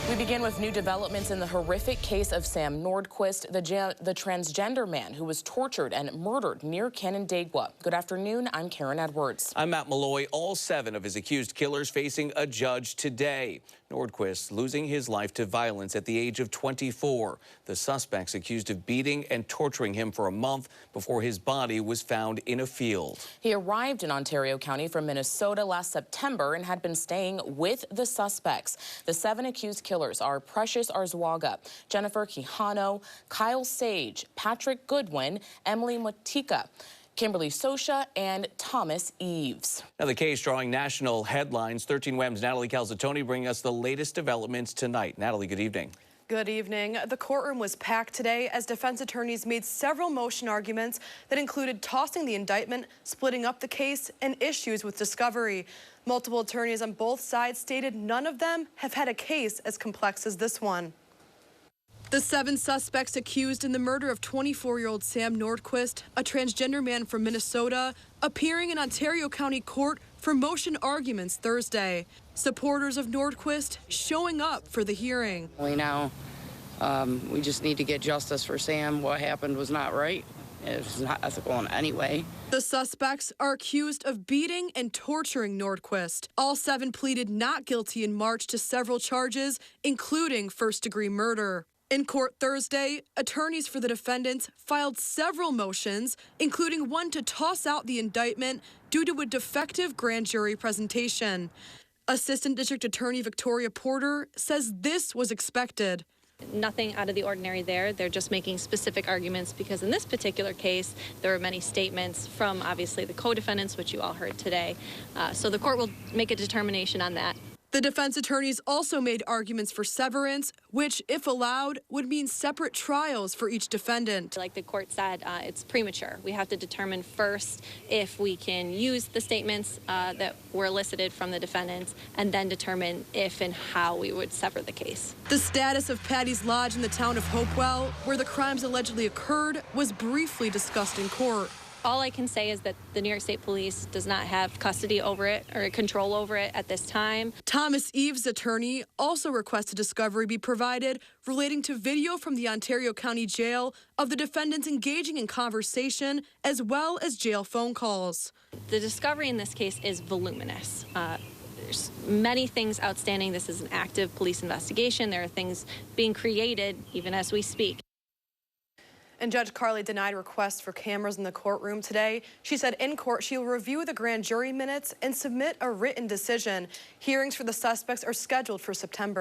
We begin with new developments in the horrific case of Sam Nordquist, the transgender man who was tortured and murdered near Canandaigua. Good afternoon, I'm Karen Edwards. I'm Matt Malloy. All 7 of his accused killers facing a judge today. Nordquist losing his life to violence at the age of 24. The suspects accused of beating and torturing him for a month before his body was found in a field. He arrived in Ontario County from Minnesota last September and had been staying with the suspects. The 7 accused killers are Precious Arzwaga, Jennifer Quijano, Kyle Sage, Patrick Goodwin, Emily Motika, Kimberly Sosha, and Thomas Eves. Now the case drawing national headlines. 13 WHAM's Natalie Calzatoni bringing us the latest developments tonight. Natalie, good evening. Good evening. The courtroom was packed today as defense attorneys made several motion arguments that included tossing the indictment, splitting up the case, and issues with discovery. Multiple attorneys on both sides stated none of them have had a case as complex as this one. The 7 suspects accused in the murder of 24-year-old Sam Nordquist, a transgender man from Minnesota, appearing in Ontario County Court for motion arguments Thursday. Supporters of Nordquist showing up for the hearing. We just need to get justice for Sam. What happened was not right. It was not ethical in any way. The suspects are accused of beating and torturing Nordquist. All 7 pleaded not guilty in March to several charges, including first-degree murder. In court Thursday, attorneys for the defendants filed several motions, including one to toss out the indictment due to a defective grand jury presentation. Assistant District Attorney Victoria Porter says this was expected. Nothing out of the ordinary there. They're just making specific arguments because in this particular case, there were many statements from obviously the co-defendants, which you all heard today. So the court will make a determination on that. The defense attorneys also made arguments for severance, which, if allowed, would mean separate trials for each defendant. Like the court said, it's premature. We have to determine first if we can use the statements that were elicited from the defendants and then determine if and how we would sever the case. The status of Patty's Lodge in the town of Hopewell, where the crimes allegedly occurred, was briefly discussed in court. All I can say is that the New York State Police does not have custody over it or control over it at this time. Thomas Eves' attorney also requested discovery be provided relating to video from the Ontario County Jail of the defendants engaging in conversation as well as jail phone calls. The discovery in this case is voluminous. There's many things outstanding. This is an active police investigation. There are things being created even as we speak. And Judge Carly denied requests for cameras in the courtroom today. She said in court she will review the grand jury minutes and submit a written decision. Hearings for the suspects are scheduled for September.